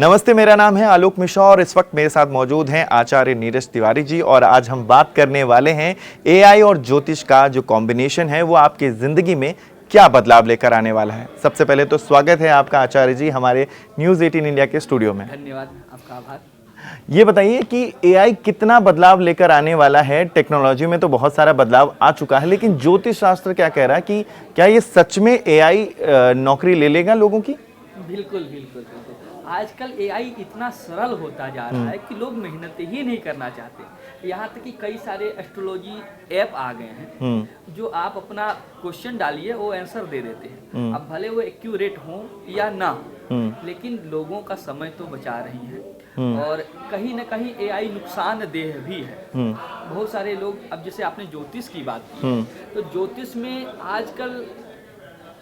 नमस्ते, मेरा नाम है आलोक मिश्रा और इस वक्त मेरे साथ मौजूद हैं आचार्य नीरज तिवारी जी। और आज हम बात करने वाले हैं एआई और ज्योतिष का जो कॉम्बिनेशन है वो आपकी जिंदगी में क्या बदलाव लेकर आने वाला है। सबसे पहले तो स्वागत है आपका आचार्य जी हमारे न्यूज़ 18 इंडिया के स्टूडियो में। धन्यवाद, आपका आभार। ये बताइए कि एआई कितना बदलाव लेकर आने वाला है। टेक्नोलॉजी में तो बहुत सारा बदलाव आ चुका है, लेकिन ज्योतिष शास्त्र क्या कह रहा है कि क्या ये सच में एआई नौकरी ले लेगा लोगों की? बिल्कुल बिल्कुल बिल्कुल। आजकल एआई इतना सरल होता जा रहा है कि लोग मेहनत ही नहीं करना चाहते। यहाँ तक कि कई सारे एस्ट्रोलॉजी ऐप आ गए हैं जो आप अपना क्वेश्चन डालिए वो आंसर दे देते हैं। अब भले वो एक्यूरेट हो या ना हो, लेकिन लोगों का समय तो बचा रही है और कहीं ना कहीं एआई नुकसानदेह भी है। बहुत सारे लोग, अब जैसे आपने ज्योतिष की बात की, तो ज्योतिष में आजकल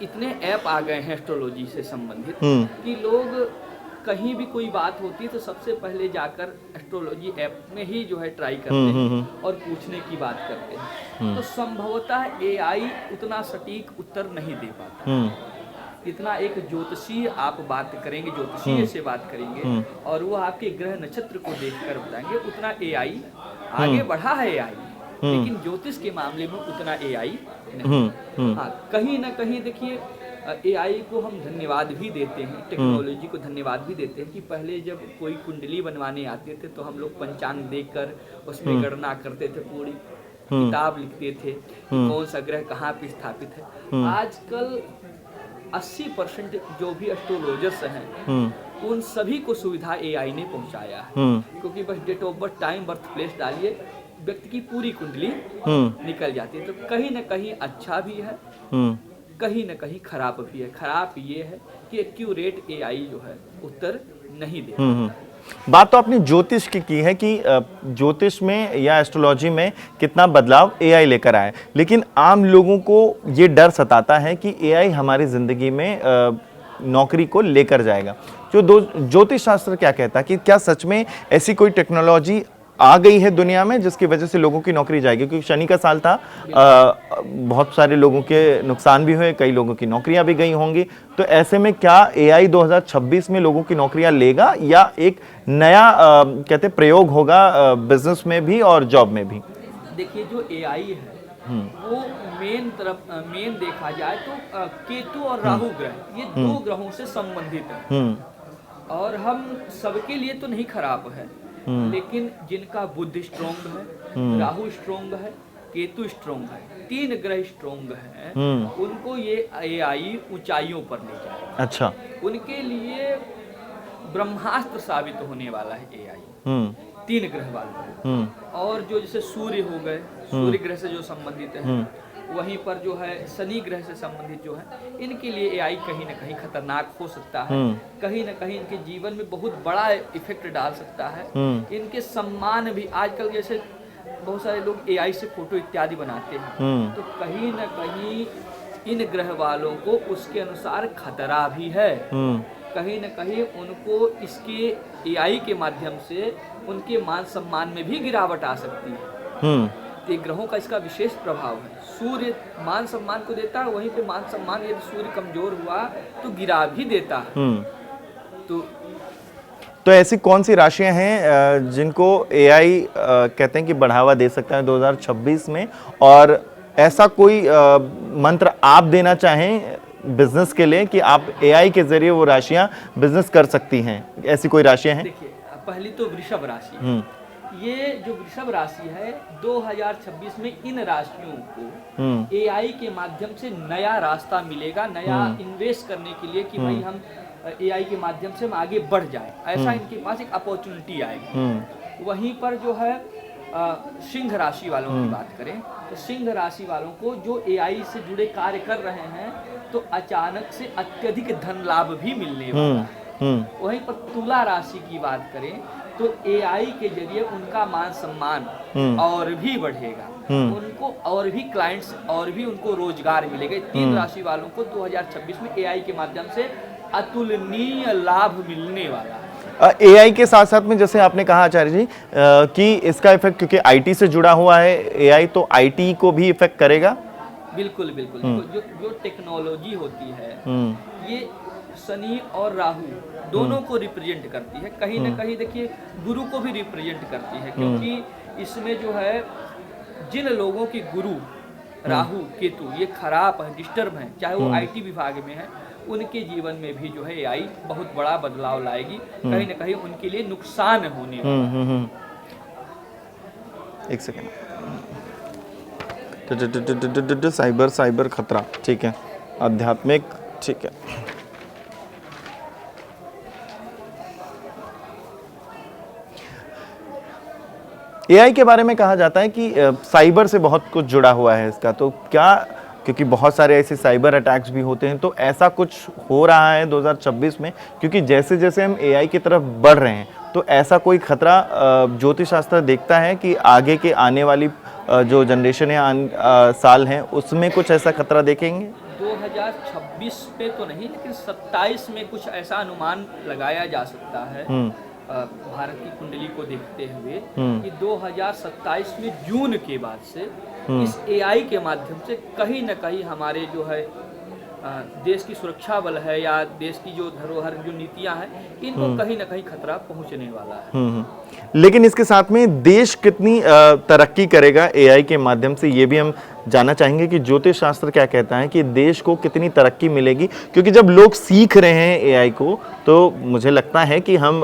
इतने ऐप आ गए हैं एस्ट्रोलॉजी से संबंधित कि लोग कहीं भी कोई बात होती है तो सबसे पहले जाकर एस्ट्रोलॉजी ऐप में ही जो है ट्राई करते हैं और पूछने की बात करते हैं। तो संभवतः एआई उतना सटीक उत्तर नहीं दे पाता। इतना एक ज्योतिषी आप बात करेंगे, ज्योतिषी से बात करेंगे और वो आपके ग्रह नक्षत्र को देखकर बताएंगे, उतना एआई आगे बढ़ा है एआई, लेकिन ज्योतिष के मामले में उतना एआई नहीं। हाँ, कहीं ना कहीं देखिए एआई को हम धन्यवाद भी देते हैं, टेक्नोलॉजी को धन्यवाद भी देते हैं कि पहले जब कोई कुंडली बनवाने आते थे तो हम लोग पंचांग देखकर उसमें गणना करते थे, पूरी किताब लिखते थे कि कौन सा ग्रह कहाँ पे स्थापित है। आजकल 80% जो भी एस्ट्रोलॉजर्स हैं उन सभी को सुविधा एआई ने पहुंचाया है, क्योंकि बस date of birth, time, birth place डालिए, व्यक्ति की पूरी कुंडली निकल जाती है। तो कहीं ना कहीं अच्छा भी है, कहीं ना कहीं खराब भी है। खराब ये है कि एक्यूरेट एआई जो है उत्तर नहीं दे। बात तो आपने ज्योतिष की है कि ज्योतिष में या एस्ट्रोलॉजी में कितना बदलाव एआई लेकर आए, लेकिन आम लोगों को ये डर सताता है कि एआई हमारी जिंदगी में नौकरी को लेकर जाएगा। जो ज्योतिष शास्त्र क्या कहता है कि क्या सच में ऐसी कोई टेक्नोलॉजी आ गई है दुनिया में जिसकी वजह से लोगों की नौकरी जाएगी? क्योंकि शनि का साल था, बहुत सारे लोगों के नुकसान भी हुए, कई लोगों की नौकरियां भी गई होंगी। तो ऐसे में क्या एआई 2026 में लोगों की नौकरियां लेगा या एक नया कहते प्रयोग होगा बिजनेस में भी और जॉब में भी? देखिए, जो एआई है वो मेन देखा जाए तो केतु और राहु ग्रह, ये दो ग्रहों से संबंधित है और हम सबके लिए तो नहीं खराब है, लेकिन जिनका बुद्धि स्ट्रोंग है, राहु स्ट्रोंग है, केतु स्ट्रोंग है, 3 ग्रह स्ट्रोंग है, उनको ये एआई ऊंचाइयों पर ले जाए। अच्छा, उनके लिए ब्रह्मास्त्र साबित होने वाला है एआई 3 ग्रह वालों। और जो जैसे सूर्य हो गए, सूर्य ग्रह से जो संबंधित है, वहीं पर जो है शनि ग्रह से संबंधित जो है, इनके लिए एआई कहीं ना कहीं खतरनाक हो सकता है। कहीं ना कहीं इनके जीवन में बहुत बड़ा इफेक्ट डाल सकता है। इनके सम्मान भी, आजकल जैसे बहुत सारे लोग एआई से फोटो इत्यादि बनाते हैं, तो कहीं ना कहीं इन ग्रह वालों को उसके अनुसार खतरा भी है। कहीं ना कहीं उनको इसके एआई के माध्यम से उनके मान सम्मान में भी गिरावट आ सकती है। तो ग्रहों का इसका विशेष प्रभाव है। सूर्य मान सम्मान को देता है, वहीं पे मान सम्मान यदि सूर्य कमजोर हुआ तो गिरा भी देता है। तो ऐसी कौन सी राशियां हैं जिनको एआई कहते हैं कि बढ़ावा दे सकता है 2026 में, और ऐसा कोई मंत्र आप देना चाहें बिजनेस के लिए कि आप एआई के जरिए वो राशियां बिजनेस कर सकती हैं? ऐसी कोई राशियां हैं? देखिए, पहली तो वृषभ राशि। ये जो वृषभ राशि है, 2026 में इन राशियों को एआई के माध्यम से नया रास्ता मिलेगा, नया इन्वेस्ट करने के लिए कि भाई हम एआई के माध्यम से हम आगे बढ़ जाए, ऐसा इनके पास एक अपॉर्चुनिटी आएगी। वहीं पर जो है सिंह राशि वालों की बात करें तो सिंह राशि वालों को जो एआई से जुड़े कार्य कर रहे हैं तो अचानक से अत्यधिक धन लाभ भी मिलने वाला है। वहीं पर तुला राशि की बात करें तो एआई के जरिए उनका मान सम्मान और भी बढ़ेगा, उनको और भी क्लाइंट्स और भी उनको रोजगार मिलेगा। 3 राशि वालों को 2026 में एआई के माध्यम से अतुलनीय लाभ मिलने वाला है। एआई के साथ साथ में जैसे आपने कहा आचार्य जी कि इसका इफेक्ट, क्योंकि आईटी से जुड़ा हुआ है एआई, तो आईटी को भी इफेक्ट करेगा? बिल्कुल बिल्कुल। जो टेक्नोलॉजी होती है ये शनि और राहु दोनों को रिप्रेजेंट करती है, कहीं ना कहीं देखिए गुरु को भी रिप्रेजेंट करती है, क्योंकि इसमें जो है जिन लोगों की गुरु राहु केतु ये खराब है, डिस्टर्ब हैं, चाहे वो आईटी विभाग में है, उनके जीवन में भी जो है एआई बहुत बड़ा बदलाव लाएगी, कहीं ना कहीं उनके लिए नुकसान होने वाला है। एक सेकेंड, साइबर खतरा, ठीक है, आध्यात्मिक, ठीक है। एआई के बारे में कहा जाता है कि साइबर से बहुत कुछ जुड़ा हुआ है इसका, तो क्या, क्योंकि बहुत सारे ऐसे साइबर अटैक्स भी होते हैं, तो ऐसा कुछ हो रहा है 2026 में? क्योंकि जैसे जैसे हम एआई की तरफ बढ़ रहे हैं, तो ऐसा कोई खतरा ज्योतिष शास्त्र देखता है कि आगे के आने वाली जो जनरेशन है, साल हैं, उसमें कुछ ऐसा खतरा देखेंगे? 2026 पे तो नहीं, लेकिन 27 में कुछ ऐसा अनुमान लगाया जा सकता है भारत की कुंडली को देखते हुए कि 2027 में जून के बाद से इस एआई के माध्यम से कहीं न कहीं हमारे जो है देश की सुरक्षा बल है या देश की जो धरोहर जो नीतियां हैं, इनको कहीं न कहीं खतरा पहुंचने वाला है। लेकिन इसके साथ में देश कितनी तरक्की करेगा एआई के माध्यम से, ये भी हम जानना चाहेंगे कि ज्योतिष शास्त्र क्या कहता है कि देश को कितनी तरक्की मिलेगी। क्योंकि जब लोग सीख रहे हैं एआई को, तो मुझे लगता है कि हम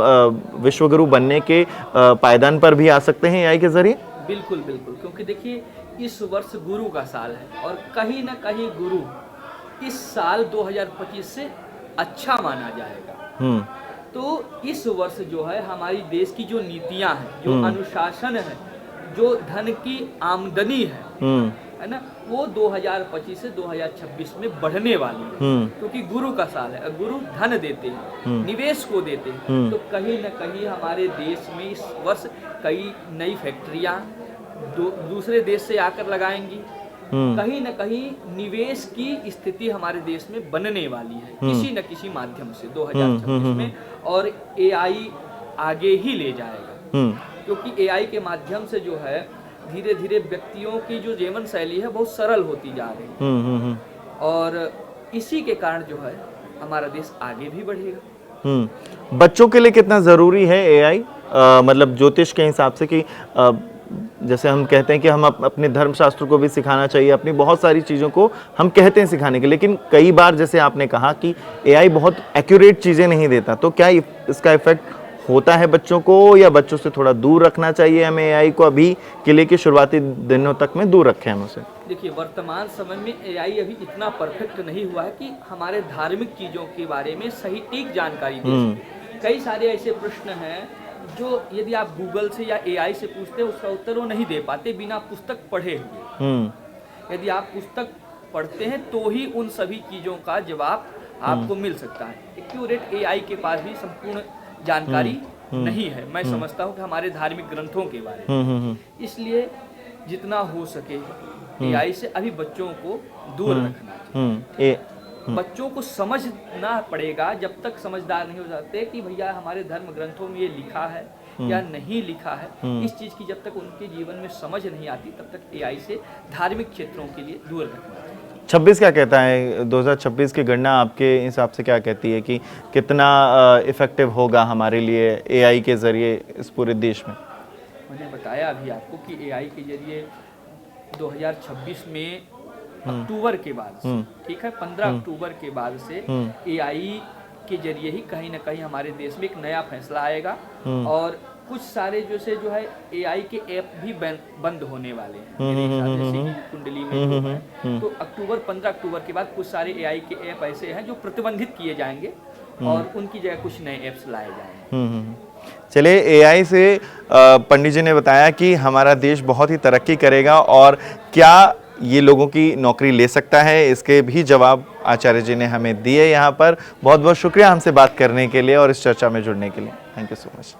विश्वगुरु बनने के पायदान पर भी आ सकते हैं एआई के जरिए। बिल्कुल बिल्कुल, क्योंकि देखिए इस वर्ष गुरु का साल है और कहीं ना कहीं गुरु इस साल 2025 से अच्छा माना जाएगा। तो इस वर्ष जो है हमारी देश की जो नीतियां हैं, जो अनुशासन है, जो धन की आमदनी है ना, वो 2025 से 2026 में बढ़ने वाली है, क्योंकि गुरु का साल है। गुरु धन देते हैं, निवेश को देते हैं, तो कहीं न कहीं हमारे देश में इस वर्ष कई नई फैक्ट्रियां दूसरे देश से आकर लगाएंगी। कहीं न कहीं निवेश की स्थिति हमारे देश में बनने वाली है किसी न किसी माध्यम से 2026 में, और एआई आगे ही ले जाएगा, क्योंकि एआई के माध्यम से जो है धीरे धीरे व्यक्तियों की जो जीवन शैली है बहुत सरल होती जा रही है, और इसी के कारण जो है हमारा देश आगे भी बढ़ेगा। बच्चों के लिए कितना जरूरी है एआई, मतलब ज्योतिष के हिसाब से, कि जैसे हम कहते हैं कि हम अपने धर्मशास्त्र को भी सिखाना चाहिए, अपनी बहुत सारी चीज़ों को हम कहते हैं सिखाने के, लेकिन कई बार जैसे आपने कहा कि एआई बहुत एक्यूरेट चीज़ें नहीं देता, तो क्या इसका इफेक्ट होता है बच्चों को, या बच्चों से थोड़ा दूर रखना चाहिए हमें एआई को? अभी के लिए कि शुरुआती दिनों तक में दूर रखें हम उसे। देखिए वर्तमान समय में एआई अभी इतना परफेक्ट नहीं हुआ है कि हमारे धार्मिक चीज़ों के बारे में सही ठीक जानकारी दे सके। कई सारे ऐसे प्रश्न हैं जो यदि आप गूगल से या एआई से पूछते हैं, उसका उत्तर वो नहीं दे पाते बिना पुस्तक पढ़े हुए। यदि आप पुस्तक पढ़ते हैं तो ही उन सभी चीज़ों का जवाब आपको मिल सकता है। एक्यूरेट एआई के पास भी संपूर्ण जानकारी नहीं है, मैं समझता हूँ कि हमारे धार्मिक ग्रंथों के बारे में। इसलिए जितना हो सके एआई से अभी बच्चों को दूर रखना चाहिए। बच्चों को समझना पड़ेगा, जब तक समझदार नहीं हो जाते कि भैया हमारे धर्म ग्रंथों में ये लिखा है या नहीं लिखा है, इस चीज़ की जब तक उनके जीवन में समझ नहीं आती, तब तक एआई से धार्मिक क्षेत्रों के लिए दूर रखना चाहिए। 26 क्या कहता है, 2026 की गणना आपके हिसाब से क्या कहती है कि कितना इफेक्टिव होगा हमारे लिए एआई के जरिए इस पूरे देश में? मैंने बताया अभी आपको कि एआई के जरिए 2026 में अक्टूबर के बाद से, ठीक है, 15 अक्टूबर के बाद से एआई के जरिए ही कहीं ना कहीं हमारे देश में एक नया फैसला आएगा, और कुछ सारे जो है एआई के ऐप भी बंद होने वाले हैं मेरे हिसाब से, जैसे कि कुंडली में जो है। तो 15 अक्टूबर के बाद कुछ सारे एआई के ऐप ऐसे हैं जो प्रतिबंधित किए जाएंगे और उनकी जगह कुछ नए ऐप्स लाए जाएंगे। चलिए, एआई से पंडित जी ने बताया कि हमारा देश बहुत ही तरक्की करेगा, और क्या ये लोगों की नौकरी ले सकता है, इसके भी जवाब आचार्य जी ने हमें दिए यहाँ पर। बहुत बहुत शुक्रिया हमसे बात करने के लिए और इस चर्चा में जुड़ने के लिए। Thank you so much.